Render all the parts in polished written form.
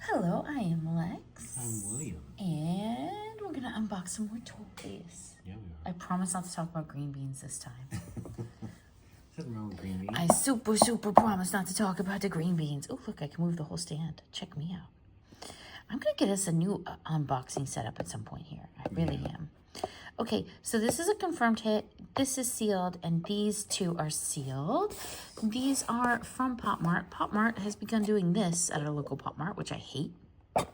Hello, I am Lex. I'm William. And we're gonna unbox some more toys. Yeah, we are. I promise not to talk about green beans this time. Nothing wrong with green beans. I super promise not to talk about the green beans. Oh, look, I can move the whole stand. Check me out. I'm gonna get us a new unboxing setup at some point here. I really am. Okay, so this is a confirmed hit. This is sealed, and these two are sealed. These are from Pop Mart. Pop Mart has begun doing this at our local Pop Mart, which I hate. I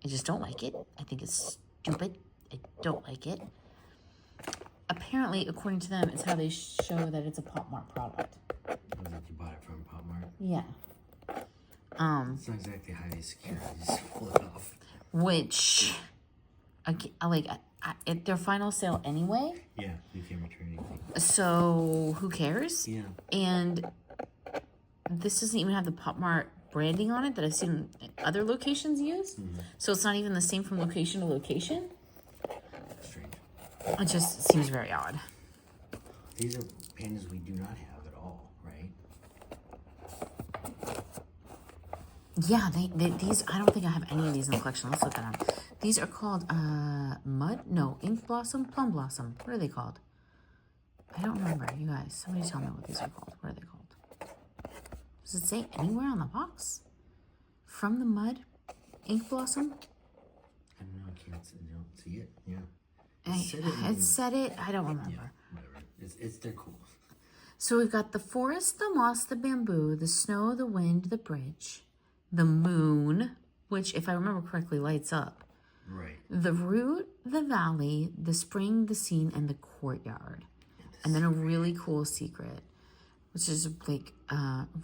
just don't like it. I think it's stupid. I don't like it. Apparently, according to them, it's how they show that it's a Pop Mart product. Like you bought it from Pop Mart. Yeah. It's not exactly highly secure. You just pull it off. Which, at their final sale anyway. Yeah, you can't return anything. So who cares? Yeah. And this doesn't even have the Pop Mart branding on it that I've seen other locations use. So it's not even the same from location to location. Strange. It just seems very odd. These are pandas we do not have at all, right? Yeah, these, I don't think I have any of these in the collection. Let's look at them. These are called, Ink Blossom, Plum Blossom. What are they called? I don't remember, you guys. Somebody tell me what these are called. What are they called? Does it say anywhere on the box? From the Mud, Ink Blossom? I don't know, I don't see it, yeah. It said it, I don't remember. Yeah, whatever. They're cool. So we've got the forest, the moss, the bamboo, the snow, the wind, the bridge, the moon, which, if I remember correctly, lights up. Right. The root, the valley, the spring, the scene, and the courtyard. And then a really cool secret, which is like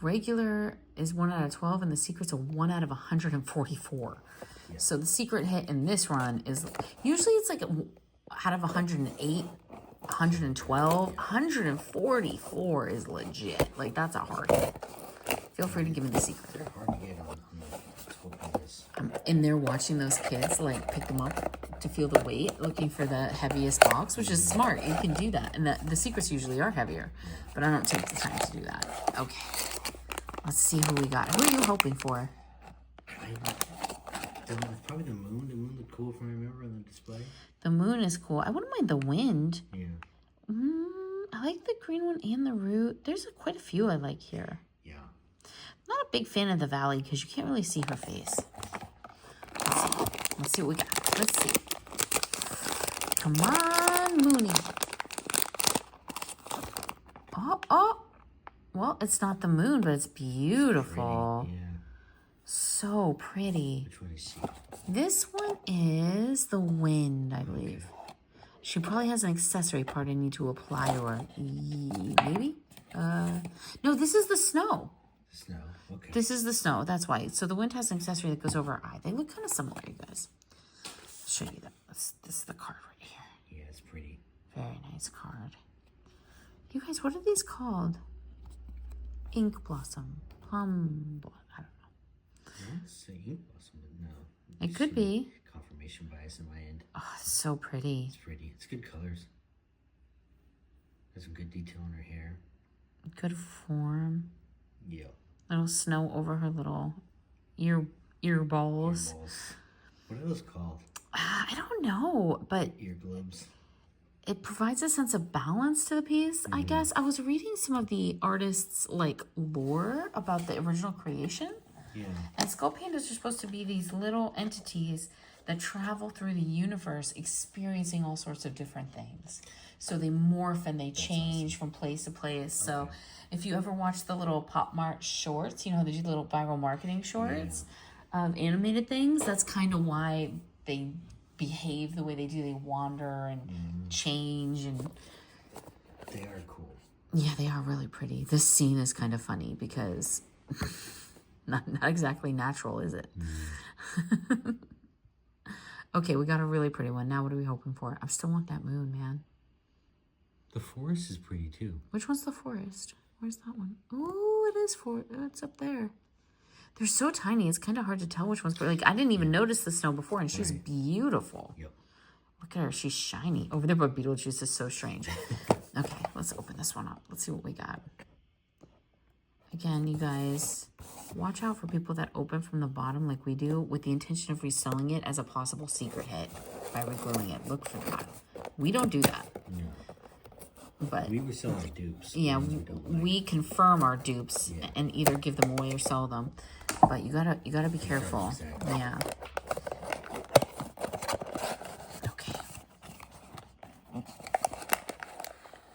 regular is 1 out of 12, and the secret's a 1 out of 144. Yeah. So the secret hit in this run is usually it's like out of 108, 112, 144 is legit. Like that's a hard hit. Feel free to give me the secret. They're hard to get on the Skullpandas. I'm in there watching those kids like pick them up to feel the weight, looking for the heaviest box, which is smart. You can do that, and the secrets usually are heavier, but I don't take the time to do that. Okay, let's see who we got. Who are you hoping for? Probably the moon. The moon looked cool from what I remember on the display. The moon is cool. I wouldn't mind the wind. Yeah. I like the green one and the root. There's quite a few I like here. Yeah. Not a big fan of the valley because you can't really see her face. Let's see what we got. Let's see. Come on, Mooney. Oh. Well, it's not the moon, but it's beautiful. Pretty, yeah. So pretty. Which one is she? This one is the wind, I believe. Okay. She probably has an accessory part I need to apply to her. Maybe? No, this is the snow. Snow, okay. This is the snow, that's why. So the wind has an accessory that goes over her eye. They look kind of similar, you guys. I'll show you that. This is the card right here. Yeah, it's pretty. Very nice card. You guys, what are these called? Ink Blossom. Plum Blossom. I don't know. I want to say Ink Blossom, but no. It could be. Confirmation bias in my end. Oh, it's so pretty. It's pretty. It's good colors. Has some good detail in her hair. Good form. Yeah. Little snow over her little ear balls. What are those called? I don't know, but ear globes. It provides a sense of balance to the piece, I guess. I was reading some of the artists' like lore about the original creation. Yeah. And Skullpandas are supposed to be these little entities that travel through the universe experiencing all sorts of different things. So they morph and they change from place to place. So if you ever watch the little Pop Mart shorts, you know, they do little viral marketing shorts of animated things, that's kind of why they behave the way they do. They wander and change, and they are cool. Yeah, they are really pretty. This scene is kind of funny because not exactly natural, is it? Okay, we got a really pretty one. Now what are we hoping for? I still want that moon, man. The forest is pretty too. Which one's the forest? Where's that one? Oh, it is it's up there. They're so tiny. It's kind of hard to tell which one's pretty. Like, I didn't even notice the snow before, and she's beautiful. Yep. Look at her. She's shiny. Over there by Beetlejuice is so strange. Okay, let's open this one up. Let's see what we got. Again, you guys, Watch out for people that open from the bottom like we do with the intention of reselling it as a possible secret hit by regluing it. Look for that. We don't do that. No. But we resell our dupes. yeah, we confirm our dupes and either give them away or sell them. But you gotta be careful. Exactly. Yeah. Okay.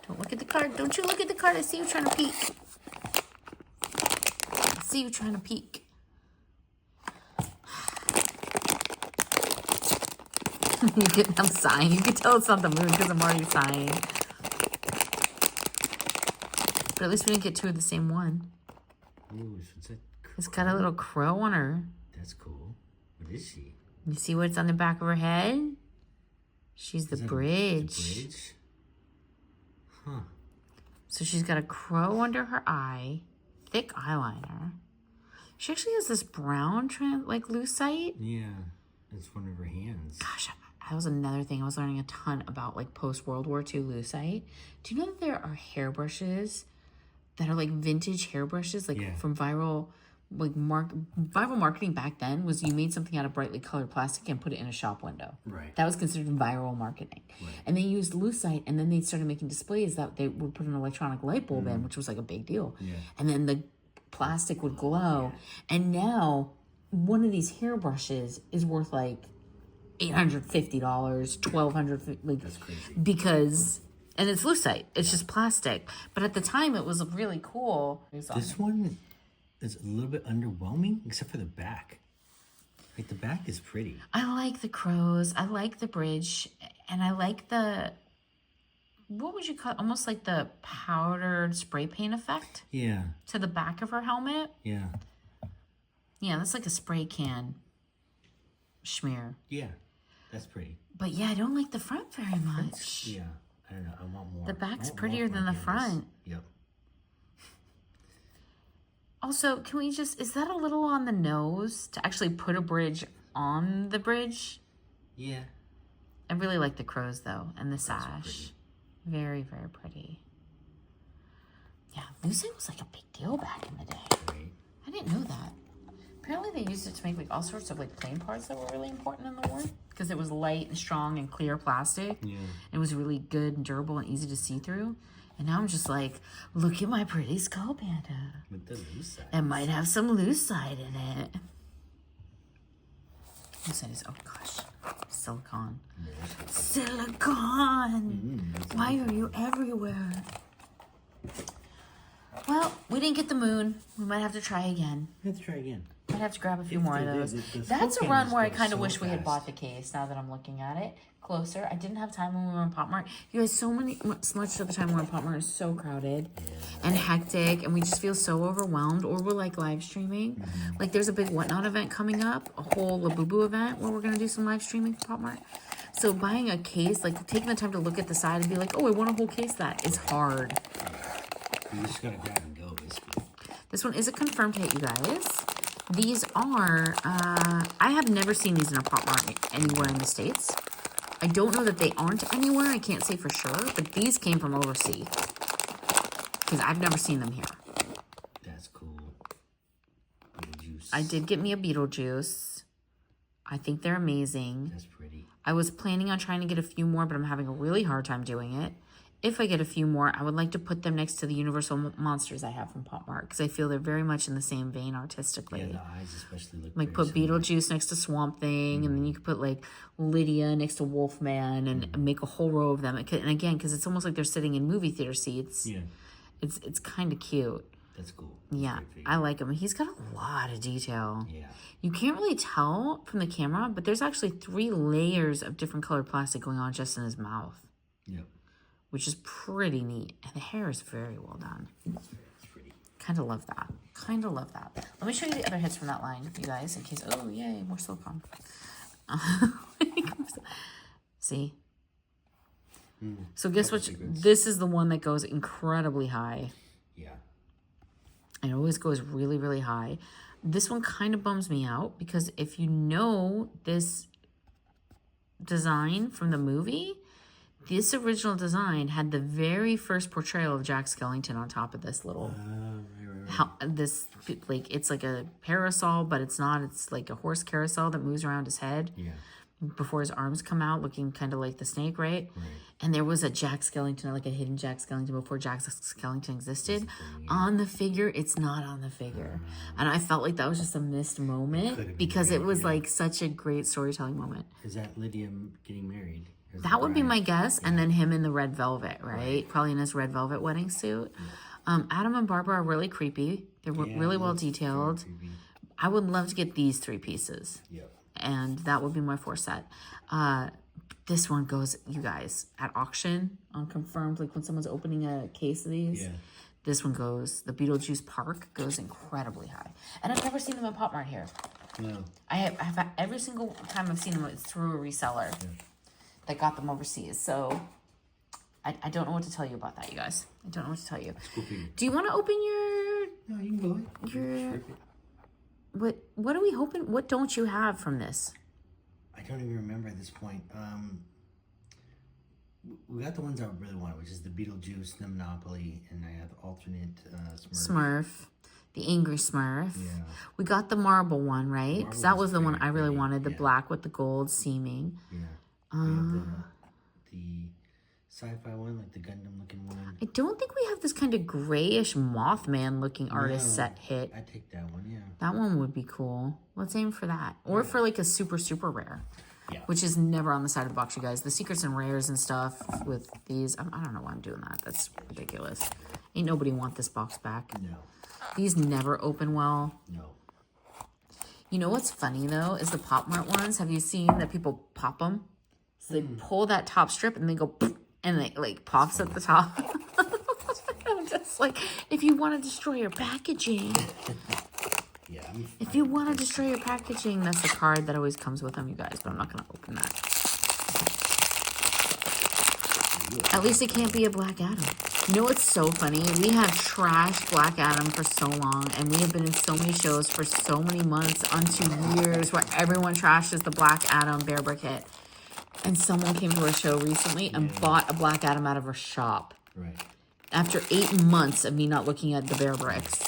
Don't look at the card. Don't you look at the card. I see you trying to peek. I see you trying to peek. I'm sighing. You can tell it's not the moon because I'm already sighing. But at least we didn't get two of the same one. Ooh, what's that? It's got a little crow on her. That's cool. What is she? You see what's on the back of her head? She's the bridge. The bridge? Huh. So she's got a crow under her eye, thick eyeliner. She actually has this brown like lucite. Yeah, it's one of her hands. Gosh, that was another thing. I was learning a ton about like post-World War II lucite. Do you know that there are hairbrushes that are like vintage hairbrushes, like from viral marketing back then was you made something out of brightly colored plastic and put it in a shop window. Right. That was considered viral marketing. Right. And they used lucite, and then they started making displays that they would put an electronic light bulb in, which was like a big deal. Yeah. And then the plastic would glow. Yeah. And now one of these hairbrushes is worth like $850, $1,250, like that's crazy. Because and it's lucite. It's just plastic. But at the time it was really cool. This one is a little bit underwhelming, except for the back. Like, the back is pretty. I like the crows. I like the bridge. And I like the, what would you call, almost like the powdered spray paint effect? Yeah. To the back of her helmet? Yeah. Yeah, that's like a spray can smear. Yeah, that's pretty. But yeah, I don't like the front very much. Yeah, I don't know. I want more. The back's prettier than the front. Yep. Also, can we just, is that a little on the nose to actually put a bridge on the bridge? Yeah. I really like the crows though, and the sash. Very, very pretty. Yeah, lucite was like a big deal back in the day. Right. I didn't know that. Apparently they used it to make like all sorts of like plane parts that were really important in the war because it was light and strong and clear plastic. Yeah. It was really good and durable and easy to see through. And now I'm just like, look at my pretty Skullpanda. With the lucite. It might have some lucite in it. Lucite is, oh gosh, silicone. Silicone! Why are you everywhere? Well, we didn't get the moon. We might have to try again. We have to try again. Might have to grab a few more of those. That's a run where I kind of wish we had bought the case now that I'm looking at it closer. I didn't have time when we were in Pop Mart. You guys, so much of the time we're in Pop Mart is so crowded and hectic, and we just feel so overwhelmed, or we're like live streaming. Like there's a big Whatnot event coming up, a whole Labubu event where we're going to do some live streaming for Pop Mart. So buying a case, like taking the time to look at the side and be like, oh, I want a whole case, that is hard. You just got to grab and go, basically. This one is a confirmed hit, you guys. These are, I have never seen these in a Pop Mart anywhere in the States. I don't know that they aren't anywhere. I can't say for sure, but these came from overseas. Because I've never seen them here. That's cool. Beetlejuice. I did get me a Beetlejuice. I think they're amazing. That's pretty. I was planning on trying to get a few more, but I'm having a really hard time doing it. If I get a few more, I would like to put them next to the Universal Monsters I have from Pop Mart because I feel they're very much in the same vein artistically. Yeah, the eyes especially look like put Beetlejuice next to Swamp Thing, and then you could put like Lydia next to Wolfman, and make a whole row of them. And again, because it's almost like they're sitting in movie theater seats. Yeah, it's kind of cute. That's cool. Yeah, I like him. He's got a lot of detail. Yeah, you can't really tell from the camera, but there's actually 3 layers of different colored plastic going on just in his mouth. Yep. Which is pretty neat. And the hair is very well done. It's pretty. Kind of love that. Kind of love that. Let me show you the other hits from that line, you guys, in case. Oh, yay, more silicone. See? So guess what? This is the one that goes incredibly high. Yeah. And it always goes really, really high. This one kind of bums me out because if you know this design from the movie, this original design had the very first portrayal of Jack Skellington on top of this little how this, like, it's like a parasol, but it's not. It's like a horse carousel that moves around his head. Yeah. Before his arms come out, looking kind of like the snake, right? And there was a Jack Skellington, like a hidden Jack Skellington before Jack Skellington existed. On the figure, it's not on the figure. And I felt like that was just a missed moment because it was like such a great storytelling moment. Is that Lydia getting married? That would be my guess. And then him in the red velvet, right? Probably in his red velvet wedding suit. Adam and Barbara are really creepy. They're really well detailed. I would love to get these 3 pieces. Yep. And that would be my 4 set. This one goes, you guys, at auction, unconfirmed, like when someone's opening a case of these. This one goes, the Beetlejuice Park goes incredibly high. And I've never seen them at Pop Mart here. No. I have every single time I've seen them, it's through a reseller that got them overseas. So I don't know what to tell you about that, you guys. I don't know what to tell you. Do you want to open your... No, you can go ahead. What are we hoping? What don't you have from this? I don't even remember at this point. We got the ones I really wanted, which is the Beetlejuice, the Monopoly, and I have the alternate Smurf. The Angry Smurf. Yeah. We got the marble one, right? Because that was the one I really wanted, the black with the gold seaming. Yeah. We have the sci-fi one, like the Gundam looking one. I don't think we have this kind of grayish Mothman looking artist set hit. I take that one, yeah. That one would be cool. Let's aim for that. Or for like a super, super rare. Yeah. Which is never on the side of the box, you guys. The secrets and rares and stuff with these. I don't know why I'm doing that. That's ridiculous. Ain't nobody want this box back. No. These never open well. No. You know what's funny, though, is the Pop Mart ones. Have you seen that people pop them? So they pull that top strip and they go, and it like pops at the top. I'm just like, if you want to destroy your packaging. Yeah. If you want to destroy your packaging, that's the card that always comes with them, you guys. But I'm not going to open that. At least it can't be a Black Adam. You know what's so funny? We have trashed Black Adam for so long, and we have been in so many shows for so many months onto years where everyone trashes the Black Adam Bear Brick hit. And someone came to our show recently and bought a Black Adam out of our shop. Right. After 8 months of me not looking at the Bear Bricks.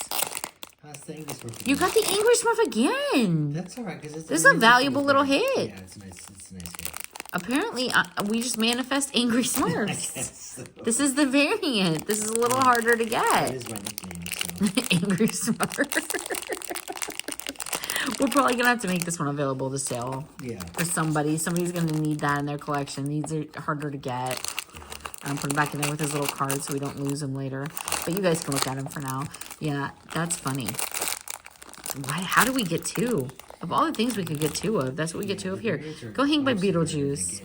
You got the Angry Smurf again. That's all right. This is a valuable little hit. Yeah, it's a nice hit. Apparently, we just manifest Angry Smurfs. So. This is the variant. This is a little harder to get. That is my nickname. So. Angry Smurf. We're probably going to have to make this one available to sale. Yeah. For somebody. Somebody's going to need that in their collection. These are harder to get. Put him back in there with his little card so we don't lose him later. But you guys can look at him for now. Yeah, that's funny. How do we get 2? Of all the things we could get 2 of, that's what we get 2 of here. Go hang by Beetlejuice.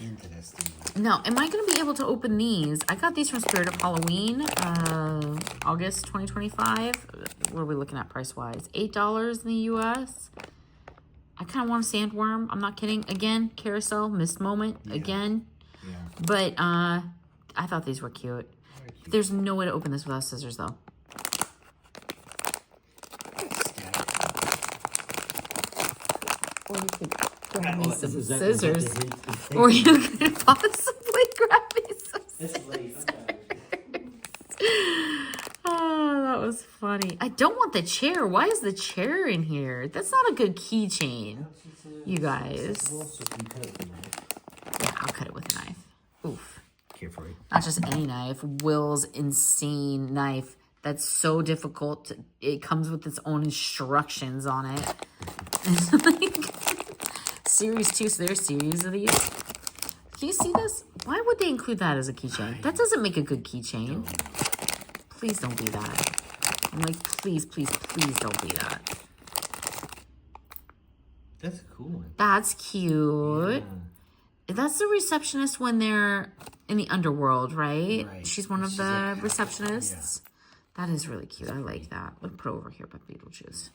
Interesting. Now, am I going to be able to open these? I got these from Spirit of Halloween, August 2025. What are we looking at price-wise? $8 in the U.S. I kind of want a sandworm. I'm not kidding. Again, carousel, missed moment. Again. Yeah. But I thought these were cute. There's no way to open this without scissors, though. Or you could grab me some scissors. Or you could possibly grab me some scissors. Oh, that was funny. I don't want the chair. Why is the chair in here? That's not a good keychain, you guys. Yeah, I'll cut it with a knife. Oof. Carefully. Not just any knife. Will's insane knife. That's so difficult. It comes with its own instructions on it. Series 2, so there's series of these. Can you see this? Why would they include that as a keychain? That doesn't make a good keychain. Please don't be that. I'm like, please, please, please don't be that. That's a cool one. That's cute. Yeah. That's the receptionist when they're in the underworld, right? Right. She's one of the receptionists. Yeah. That is really cute. I like that. Let's put it over here by Beetlejuice.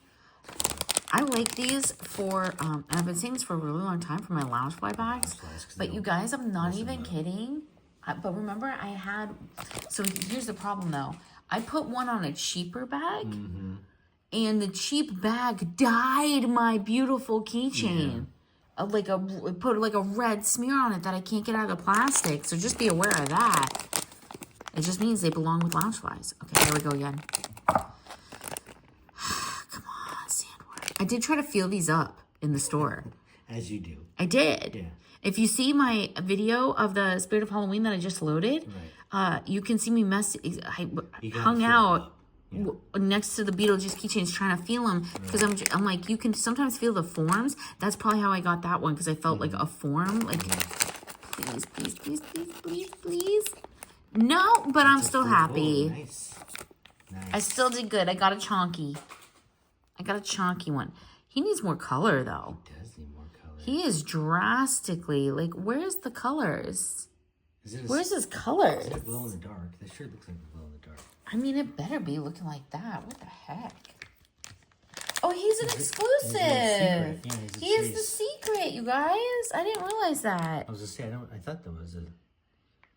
I like these for, and I've been saying this for a really long time for my Loungefly bags. But you guys, I'm not even kidding. But remember, I had, so here's the problem though. I put one on a cheaper bag, and the cheap bag dyed my beautiful keychain. Yeah. Put like a red smear on it that I can't get out of the plastic. So just be aware of that. It just means they belong with loungeflies. Okay, here we go again. Come on, sandworm. I did try to feel these up in the store. As you do. I did. Yeah. If you see my video of the Spirit of Halloween that I just loaded, you can see me I hung out next to the Beetlejuice keychains trying to feel them because I'm like, you can sometimes feel the forms. That's probably how I got that one because I felt like a form. Like, please, please, please, please, please, please. No, but I'm still happy. Nice. I still did good. I got a chonky. One. He needs more color though. He does need more color. He is drastically, like, where's the colors? Where's his colors? Is it glow in the dark? That sure looks like a glow in the dark. I mean, it better be looking like that. What the heck? Oh, he's an exclusive. He is the secret, you guys. I didn't realize that. I was just saying, I thought that was a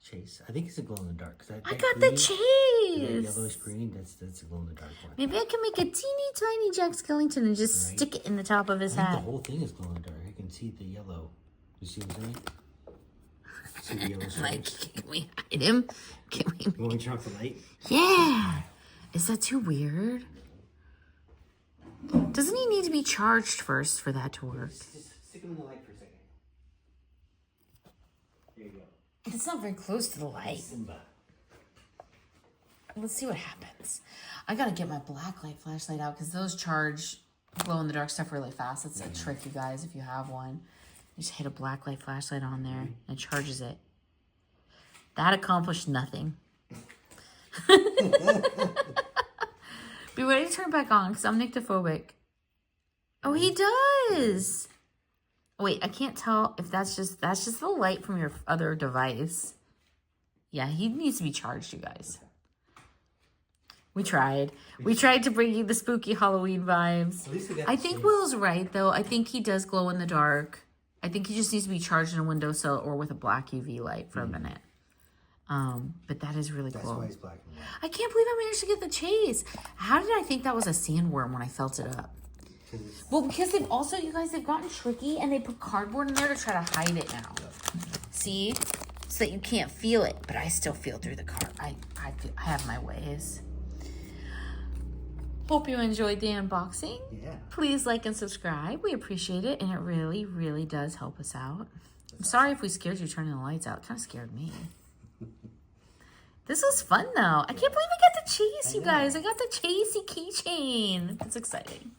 chase. I think it's a glow in the dark. I got the chase. That yellowish green, that's a glow in the dark one. Maybe I can make a teeny tiny Jack Skellington and just stick it in the top of his hat. The whole thing is glow in the dark. I can see the yellow. You see what I'm saying? See the yellow stripes? Can we hide him? You want me to turn off the light? Yeah. Is that too weird? Doesn't he need to be charged first for that to work? Just stick him in the light for a second. There you go. It's not very close to the light. Simba. Let's see what happens. I gotta get my blacklight flashlight out because those charge glow-in-the-dark stuff really fast. That's a trick, you guys, if you have one. You just hit a blacklight flashlight on there and it charges it. That accomplished nothing. Be ready to turn back on because I'm nyctophobic. Oh, he does. Wait, I can't tell if that's just the light from your other device. Yeah, he needs to be charged, you guys. We tried. We tried to bring you the spooky Halloween vibes. I think Will's right, though. I think he does glow in the dark. I think he just needs to be charged in a windowsill or with a black UV light for a minute. But that is really cool. That's why he's black and white. I can't believe I managed to get the chase. How did I think that was a sandworm when I felt it up? Well, because they've also, you guys, they've gotten tricky and they put cardboard in there to try to hide it now. See? So that you can't feel it, but I still feel through the card. I have my ways. Hope you enjoyed the unboxing. Yeah. Please like and subscribe. We appreciate it, and it really, really does help us out. I'm sorry if we scared you turning the lights out. It kind of scared me. This was fun, though. I can't believe I got the chase, you guys. I got the chasey keychain. That's exciting.